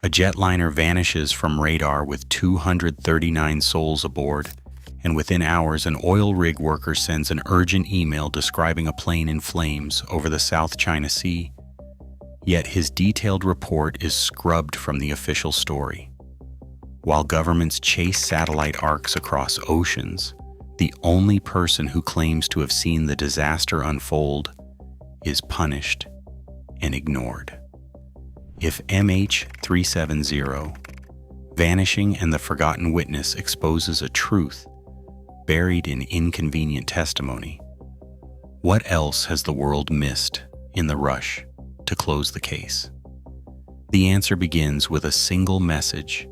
A jetliner vanishes from radar with 239 souls aboard, and within hours an oil rig worker sends an urgent email describing a plane in flames over the South China Sea. Yet his detailed report is scrubbed from the official story. While governments chase satellite arcs across oceans, the only person who claims to have seen the disaster unfold is punished and ignored. If MH370, Vanishing and the Forgotten Witness exposes a truth buried in inconvenient testimony, what else has the world missed in the rush to close the case? The answer begins with a single message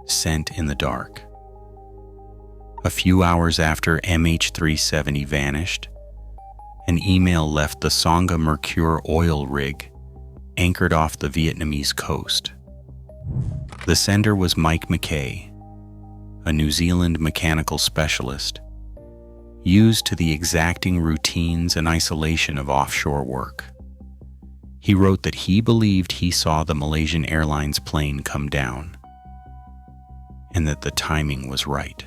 sent in the dark. A few hours after MH370 vanished, an email left the Songa Mercure oil rig anchored off the Vietnamese coast. The sender was Mike McKay, a New Zealand mechanical specialist, used to the exacting routines and isolation of offshore work. He wrote that he believed he saw the Malaysian Airlines plane come down, and that the timing was right.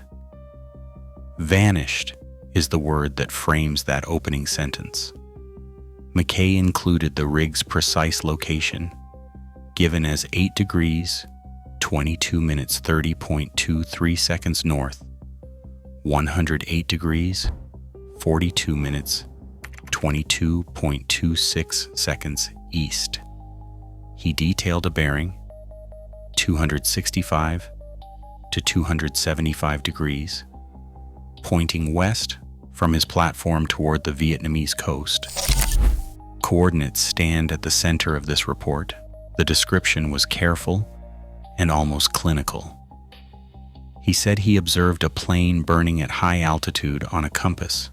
Vanished is the word that frames that opening sentence. McKay included the rig's precise location, given as 8 degrees, 22 minutes 30.23 seconds north, 108 degrees, 42 minutes, 22.26 seconds east. He detailed a bearing, 265 to 275 degrees, pointing west from his platform toward the Vietnamese coast. Coordinates stand at the center of this report. The description was careful and almost clinical. He said he observed a plane burning at high altitude on a compass,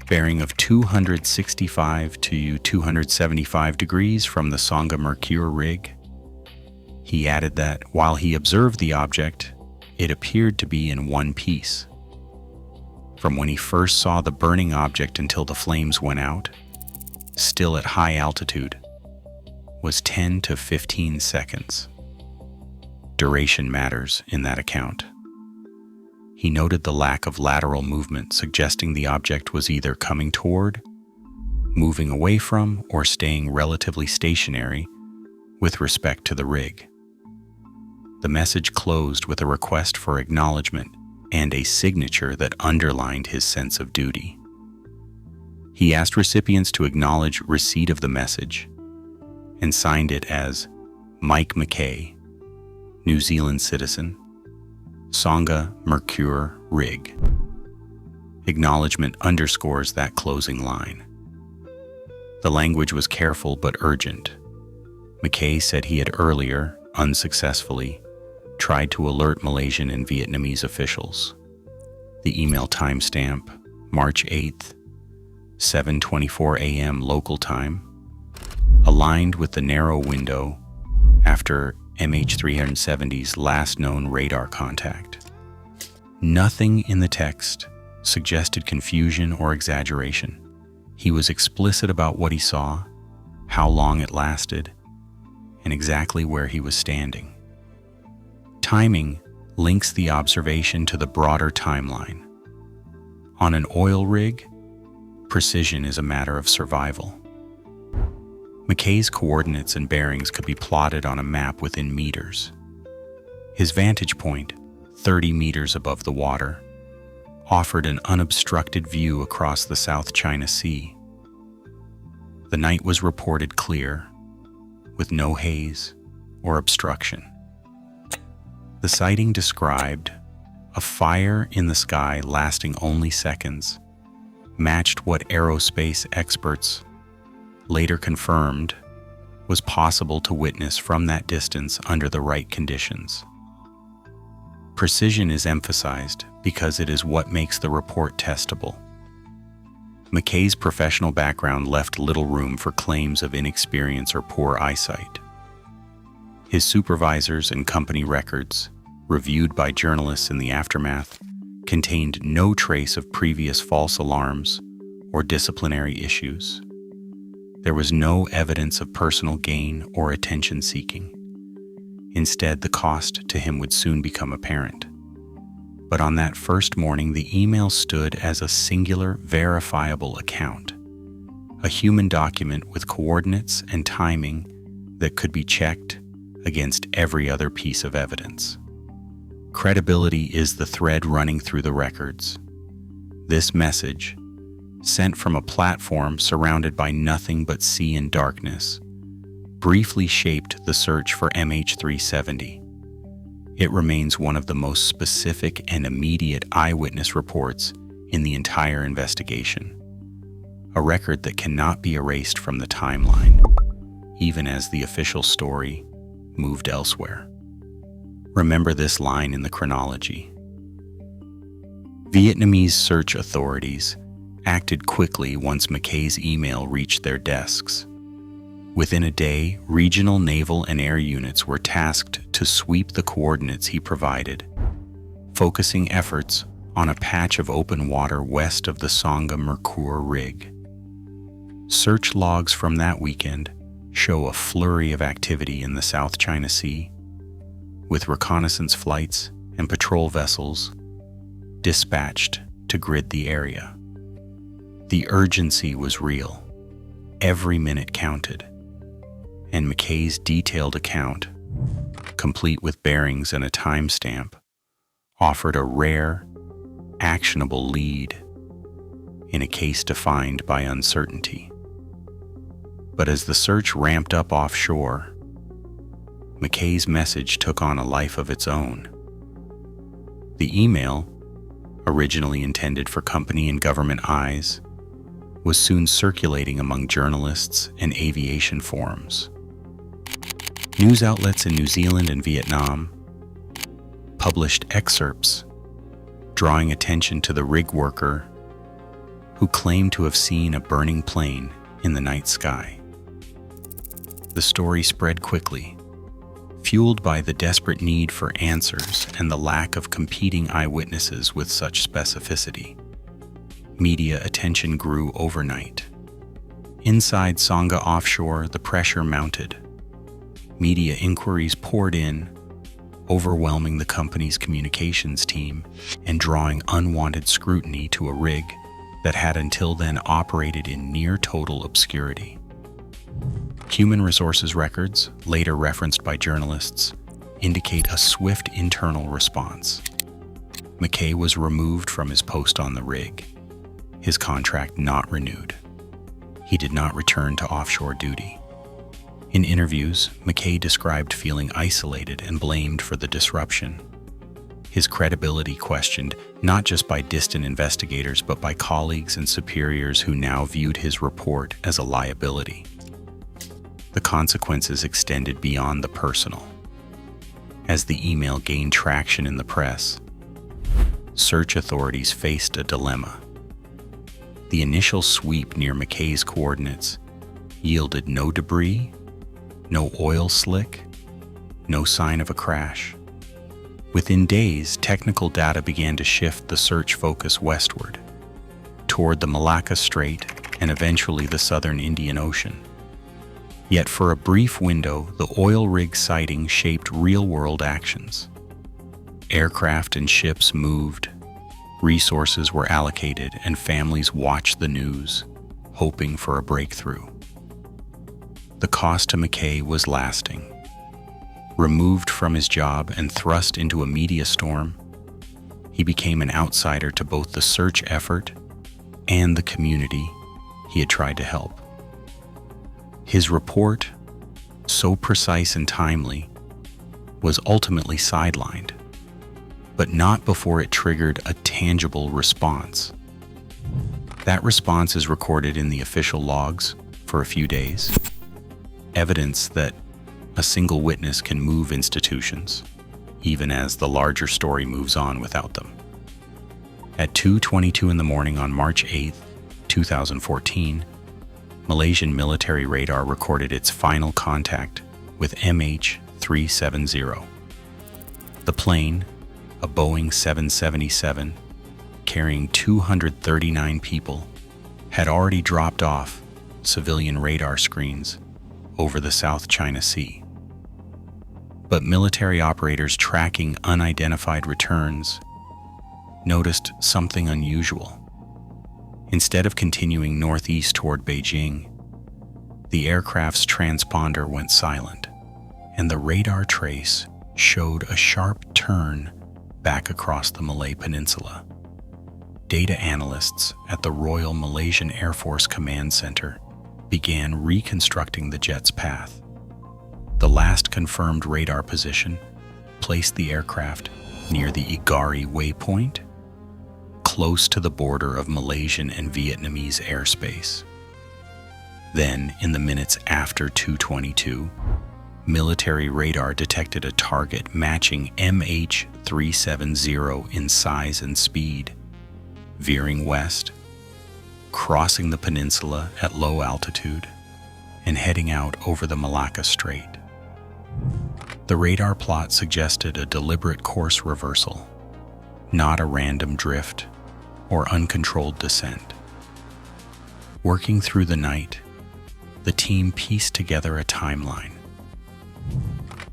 bearing of 265 to 275 degrees from the Songa Mercure rig. He added that while he observed the object, it appeared to be in one piece. From when he first saw the burning object until the flames went out, still at high altitude, was 10 to 15 seconds. Duration matters in that account. He noted the lack of lateral movement, suggesting the object was either coming toward, moving away from, or staying relatively stationary with respect to the rig. The message closed with a request for acknowledgement and a signature that underlined his sense of duty. He asked recipients to acknowledge receipt of the message and signed it as Mike McKay, New Zealand citizen, Songa Mercure rig. Acknowledgement underscores that closing line. The language was careful but urgent. McKay said he had earlier, unsuccessfully, tried to alert Malaysian and Vietnamese officials. The email timestamp, March 8th, 7:24 a.m. local time, aligned with the narrow window after MH370's last known radar contact. Nothing in the text suggested confusion or exaggeration. He was explicit about what he saw, how long it lasted, and exactly where he was standing. Timing links the observation to the broader timeline. On an oil rig, precision is a matter of survival. McKay's coordinates and bearings could be plotted on a map within meters. His vantage point, 30 meters above the water, offered an unobstructed view across the South China Sea. The night was reported clear, with no haze or obstruction. The sighting described a fire in the sky lasting only seconds, matched what aerospace experts later confirmed was possible to witness from that distance under the right conditions. Precision is emphasized because it is what makes the report testable. McKay's professional background left little room for claims of inexperience or poor eyesight. His supervisors and company records, reviewed by journalists in the aftermath, contained no trace of previous false alarms or disciplinary issues. There was no evidence of personal gain or attention-seeking. Instead, the cost to him would soon become apparent. But on that first morning, the email stood as a singular, verifiable account, a human document with coordinates and timing that could be checked against every other piece of evidence. Credibility is the thread running through the records. This message, sent from a platform surrounded by nothing but sea and darkness, briefly shaped the search for MH370. It remains one of the most specific and immediate eyewitness reports in the entire investigation, a record that cannot be erased from the timeline, even as the official story moved elsewhere. Remember this line in the chronology. Vietnamese search authorities acted quickly once McKay's email reached their desks. Within a day, regional naval and air units were tasked to sweep the coordinates he provided, focusing efforts on a patch of open water west of the Songa Mercure rig. Search logs from that weekend show a flurry of activity in the South China Sea, with reconnaissance flights and patrol vessels dispatched to grid the area. The urgency was real. Every minute counted. And McKay's detailed account, complete with bearings and a timestamp, offered a rare, actionable lead in a case defined by uncertainty. But as the search ramped up offshore, McKay's message took on a life of its own. The email, originally intended for company and government eyes, was soon circulating among journalists and aviation forums. News outlets in New Zealand and Vietnam published excerpts drawing attention to the rig worker who claimed to have seen a burning plane in the night sky. The story spread quickly, fueled by the desperate need for answers and the lack of competing eyewitnesses with such specificity. Media attention grew overnight. Inside Songa offshore, the pressure mounted. Media inquiries poured in, overwhelming the company's communications team and drawing unwanted scrutiny to a rig that had until then operated in near total obscurity. Human resources records, later referenced by journalists, indicate a swift internal response. McKay was removed from his post on the rig, his contract not renewed. He did not return to offshore duty. In interviews, McKay described feeling isolated and blamed for the disruption. His credibility questioned not just by distant investigators but by colleagues and superiors who now viewed his report as a liability. The consequences extended beyond the personal. As the email gained traction in the press, search authorities faced a dilemma. The initial sweep near McKay's coordinates yielded no debris, no oil slick, no sign of a crash. Within days, technical data began to shift the search focus westward, toward the Malacca Strait and eventually the southern Indian Ocean. Yet for a brief window, the oil rig sighting shaped real-world actions. Aircraft and ships moved, resources were allocated, and families watched the news, hoping for a breakthrough. The cost to McKay was lasting. Removed from his job and thrust into a media storm, he became an outsider to both the search effort and the community he had tried to help. His report, so precise and timely, was ultimately sidelined, but not before it triggered a tangible response. That response is recorded in the official logs for a few days, evidence that a single witness can move institutions, even as the larger story moves on without them. At 2:22 in the morning on March 8, 2014, Malaysian military radar recorded its final contact with MH370. The plane, a Boeing 777, carrying 239 people, had already dropped off civilian radar screens over the South China Sea. But military operators tracking unidentified returns noticed something unusual. Instead of continuing northeast toward Beijing, the aircraft's transponder went silent, and the radar trace showed a sharp turn back across the Malay Peninsula. Data analysts at the Royal Malaysian Air Force Command Center began reconstructing the jet's path. The last confirmed radar position placed the aircraft near the Igari waypoint, close to the border of Malaysian and Vietnamese airspace. Then, in the minutes after 2:22, military radar detected a target matching MH370 in size and speed, veering west, crossing the peninsula at low altitude, and heading out over the Malacca Strait. The radar plot suggested a deliberate course reversal, not a random drift or uncontrolled descent. Working through the night, the team pieced together a timeline.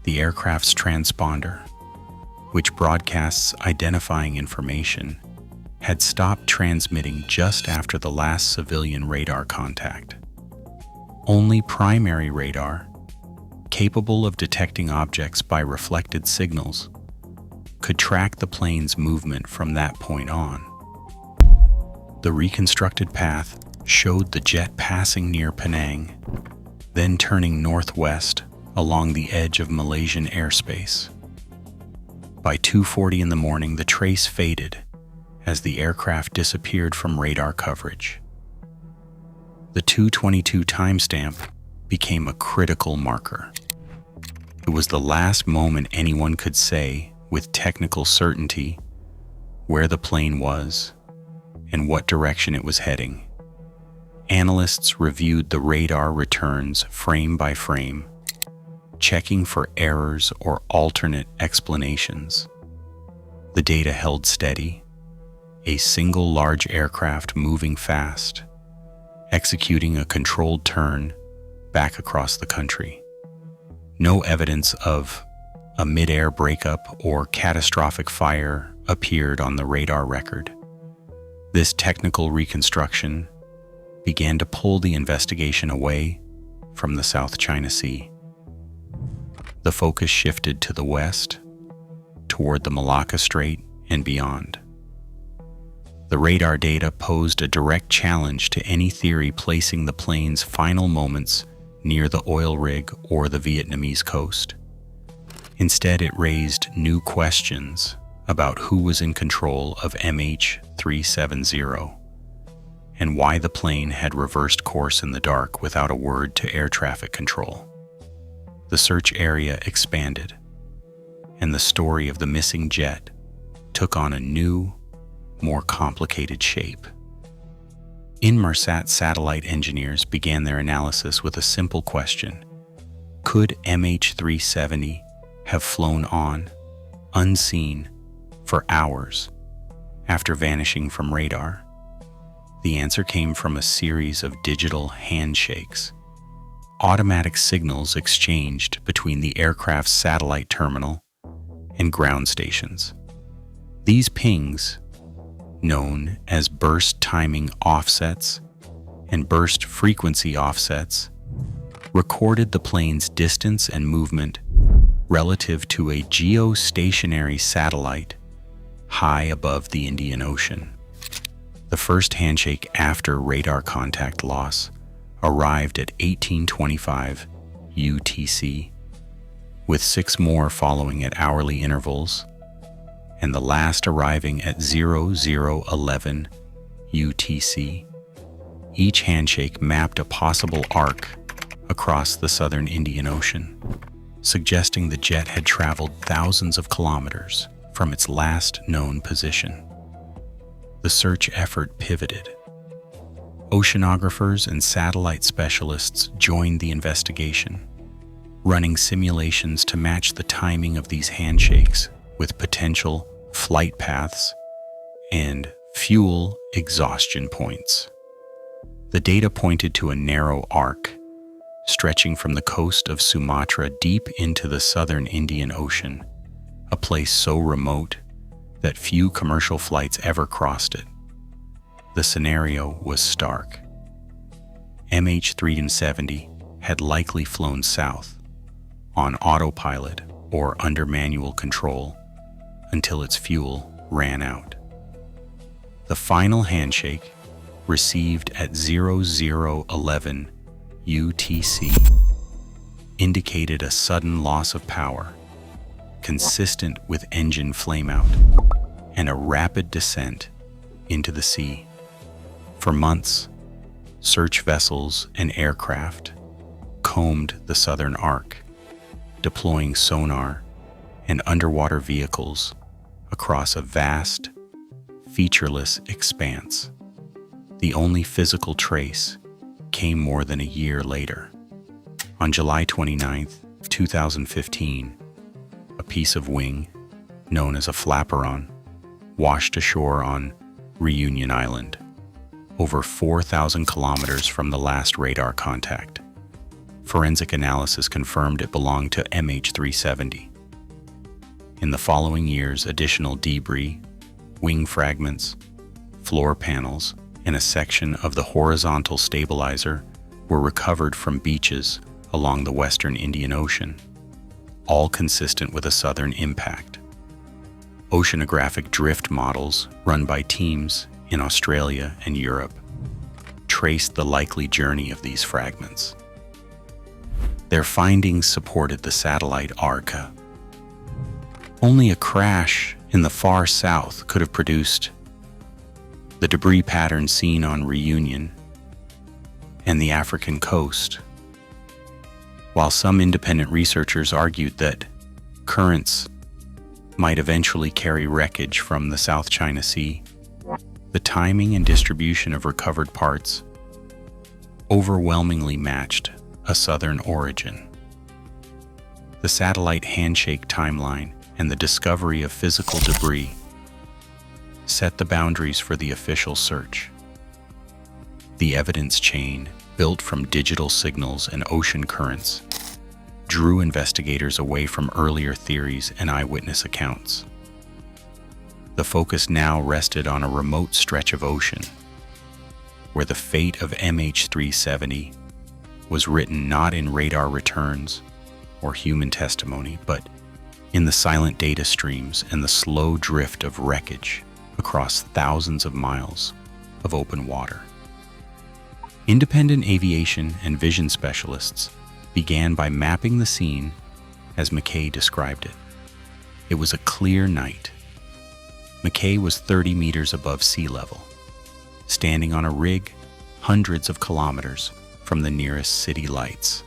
The aircraft's transponder, which broadcasts identifying information, had stopped transmitting just after the last civilian radar contact. Only primary radar, capable of detecting objects by reflected signals, could track the plane's movement from that point on. The reconstructed path showed the jet passing near Penang, then turning northwest along the edge of Malaysian airspace. By 2:40 in the morning, the trace faded as the aircraft disappeared from radar coverage. The 2:22 timestamp became a critical marker. It was the last moment anyone could say with technical certainty where the plane was and what direction it was heading. Analysts reviewed the radar returns frame by frame, checking for errors or alternate explanations. The data held steady, a single large aircraft moving fast, executing a controlled turn back across the country. No evidence of a mid-air breakup or catastrophic fire appeared on the radar record. This technical reconstruction began to pull the investigation away from the South China Sea. The focus shifted to the west, toward the Malacca Strait and beyond. The radar data posed a direct challenge to any theory placing the plane's final moments near the oil rig or the Vietnamese coast. Instead, it raised new questions about who was in control of MH370 and why the plane had reversed course in the dark without a word to air traffic control. The search area expanded, and the story of the missing jet took on a new, more complicated shape. Inmarsat satellite engineers began their analysis with a simple question: could MH370 have flown on, unseen, for hours after vanishing from radar? The answer came from a series of digital handshakes, automatic signals exchanged between the aircraft's satellite terminal and ground stations. These pings, known as burst timing offsets and burst frequency offsets, recorded the plane's distance and movement relative to a geostationary satellite high above the Indian Ocean. The first handshake after radar contact loss arrived at 1825 UTC, with 6 more following at hourly intervals, and the last arriving at 0011 UTC. Each handshake mapped a possible arc across the southern Indian Ocean, suggesting the jet had traveled thousands of kilometers from its last known position. The search effort pivoted. Oceanographers and satellite specialists joined the investigation, running simulations to match the timing of these handshakes with potential flight paths and fuel exhaustion points. The data pointed to a narrow arc, stretching from the coast of Sumatra deep into the southern Indian Ocean, a place so remote that few commercial flights ever crossed it. The scenario was stark. MH370 had likely flown south, on autopilot or under manual control, until its fuel ran out. The final handshake, received at 0011 UTC, indicated a sudden loss of power, consistent with engine flameout, and a rapid descent into the sea. For months, search vessels and aircraft combed the southern arc, deploying sonar and underwater vehicles across a vast, featureless expanse. The only physical trace came more than a year later. On July 29, 2015, a piece of wing, known as a flaperon, washed ashore on Reunion Island, over 4,000 kilometers from the last radar contact. Forensic analysis confirmed it belonged to MH370. In the following years, additional debris, wing fragments, floor panels, and a section of the horizontal stabilizer were recovered from beaches along the western Indian Ocean, all consistent with a southern impact. Oceanographic drift models run by teams in Australia and Europe traced the likely journey of these fragments. Their findings supported the satellite ARCA. Only a crash in the far south could have produced the debris pattern seen on Reunion and the African coast. While some independent researchers argued that currents might eventually carry wreckage from the South China Sea, the timing and distribution of recovered parts overwhelmingly matched a southern origin. The satellite handshake timeline and the discovery of physical debris set the boundaries for the official search. The evidence chain, built from digital signals and ocean currents, drew investigators away from earlier theories and eyewitness accounts. The focus now rested on a remote stretch of ocean, where the fate of MH370 was written not in radar returns or human testimony, but in the silent data streams and the slow drift of wreckage across thousands of miles of open water. Independent aviation and vision specialists began by mapping the scene as McKay described it. It was a clear night. McKay was 30 meters above sea level, standing on a rig hundreds of kilometers from the nearest city lights.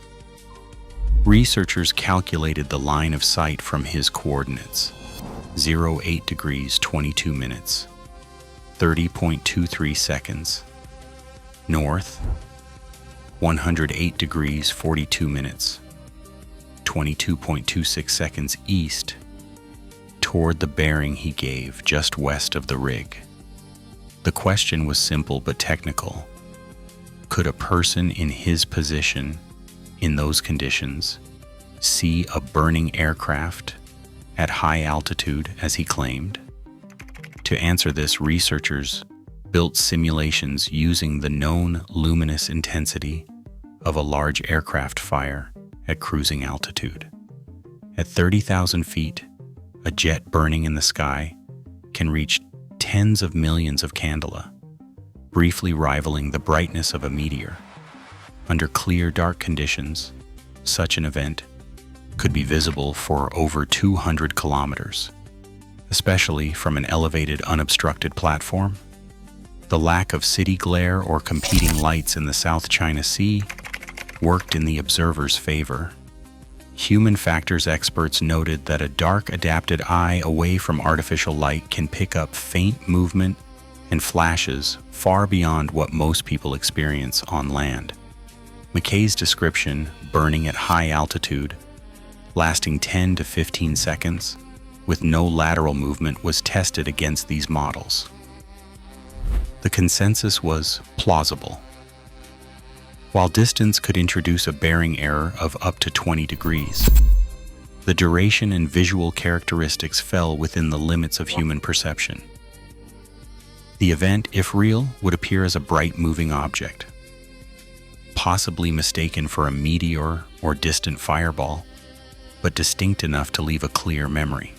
Researchers calculated the line of sight from his coordinates: 08 degrees 22 minutes, 30.23 seconds, north, 108 degrees 42 minutes, 22.26 seconds east, toward the bearing he gave just west of the rig. The question was simple but technical. Could a person in his position, in those conditions, see a burning aircraft at high altitude as he claimed? To answer this, researchers built simulations using the known luminous intensity of a large aircraft fire at cruising altitude. At 30,000 feet, a jet burning in the sky can reach tens of millions of candela, briefly rivaling the brightness of a meteor. Under clear, dark conditions, such an event could be visible for over 200 kilometers, especially from an elevated, unobstructed platform. The lack of city glare or competing lights in the South China Sea worked in the observer's favor. Human factors experts noted that a dark, adapted eye away from artificial light can pick up faint movement and flashes far beyond what most people experience on land. McKay's description, burning at high altitude, lasting 10 to 15 seconds, with no lateral movement, was tested against these models. The consensus was plausible. While distance could introduce a bearing error of up to 20 degrees, the duration and visual characteristics fell within the limits of human perception. The event, if real, would appear as a bright moving object, possibly mistaken for a meteor or distant fireball, but distinct enough to leave a clear memory.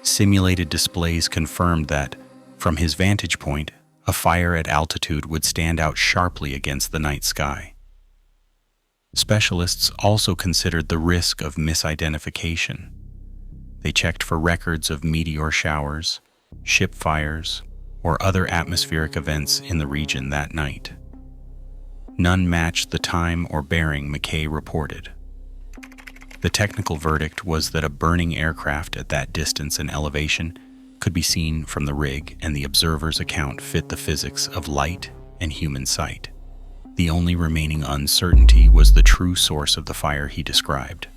Simulated displays confirmed that, from his vantage point, a fire at altitude would stand out sharply against the night sky. Specialists also considered the risk of misidentification. They checked for records of meteor showers, ship fires, or other atmospheric events in the region that night. None matched the time or bearing McKay reported. The technical verdict was that a burning aircraft at that distance and elevation could be seen from the rig, and the observer's account fit the physics of light and human sight. The only remaining uncertainty was the true source of the fire he described.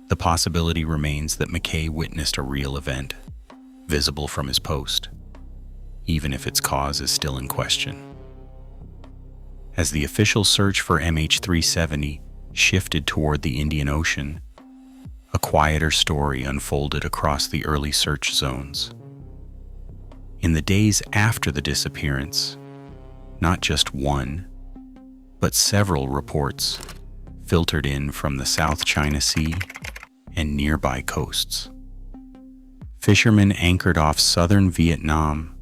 The possibility remains that McKay witnessed a real event, visible from his post, even if its cause is still in question. As the official search for MH370 shifted toward the Indian Ocean, a quieter story unfolded across the early search zones. In the days after the disappearance, not just one, but several reports filtered in from the South China Sea and nearby coasts. Fishermen anchored off southern Vietnam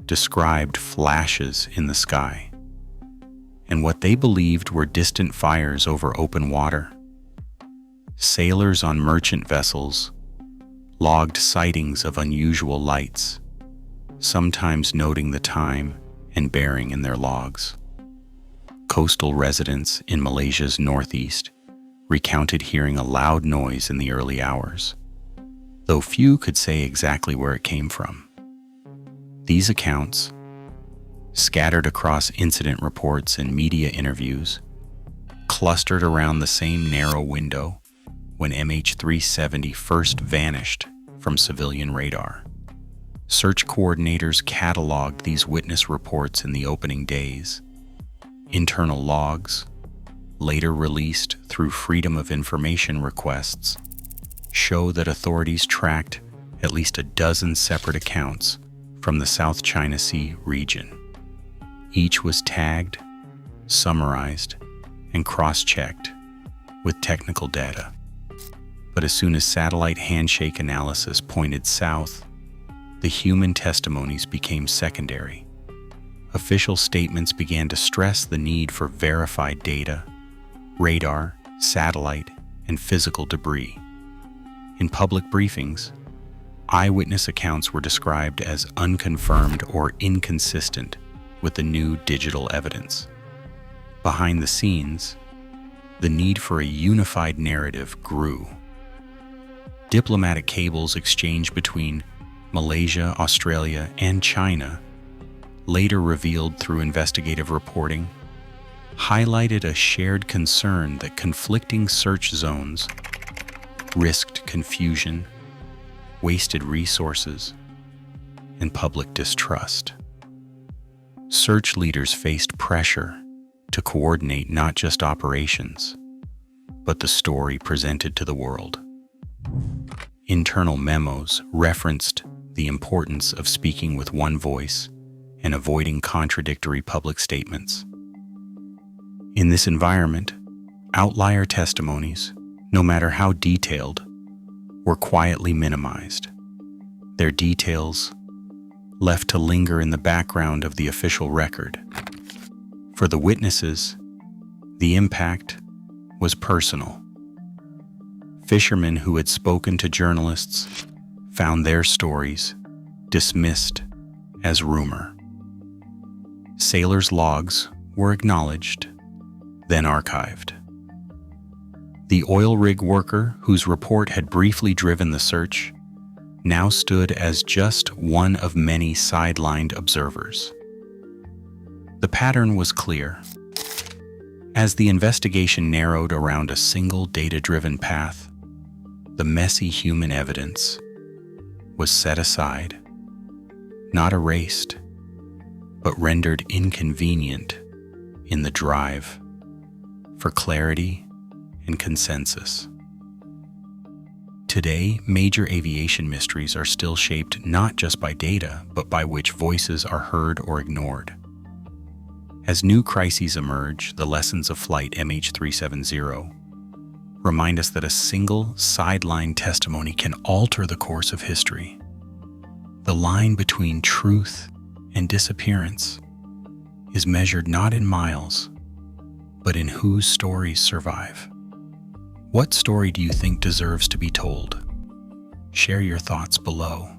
described flashes in the sky and what they believed were distant fires over open water. Sailors on merchant vessels logged sightings of unusual lights, sometimes noting the time and bearing in their logs. Coastal residents in Malaysia's northeast recounted hearing a loud noise in the early hours, though few could say exactly where it came from. These accounts, scattered across incident reports and media interviews, clustered around the same narrow window when MH370 first vanished from civilian radar. Search coordinators cataloged these witness reports in the opening days. Internal logs, later released through Freedom of Information requests, show that authorities tracked at least a dozen separate accounts from the South China Sea region. Each was tagged, summarized, and cross-checked with technical data. But as soon as satellite handshake analysis pointed south, the human testimonies became secondary. Official statements began to stress the need for verified data, radar, satellite, and physical debris. In public briefings, eyewitness accounts were described as unconfirmed or inconsistent with the new digital evidence. Behind the scenes, the need for a unified narrative grew. Diplomatic cables exchanged between Malaysia, Australia, and China, later revealed through investigative reporting, highlighted a shared concern that conflicting search zones risked confusion, wasted resources, and public distrust. Search leaders faced pressure to coordinate not just operations, but the story presented to the world. Internal memos referenced the importance of speaking with one voice and avoiding contradictory public statements. In this environment, outlier testimonies, no matter how detailed, were quietly minimized. Their details left to linger in the background of the official record. For the witnesses, the impact was personal. Fishermen who had spoken to journalists found their stories dismissed as rumor. Sailors' logs were acknowledged, then archived. The oil rig worker whose report had briefly driven the search now stood as just one of many sidelined observers. The pattern was clear. As the investigation narrowed around a single data-driven path, the messy human evidence was set aside, not erased, but rendered inconvenient in the drive for clarity and consensus. Today, major aviation mysteries are still shaped not just by data, but by which voices are heard or ignored. As new crises emerge, the lessons of Flight MH370 remind us that a single sideline testimony can alter the course of history. The line between truth and disappearance is measured not in miles, but in whose stories survive. What story do you think deserves to be told? Share your thoughts below.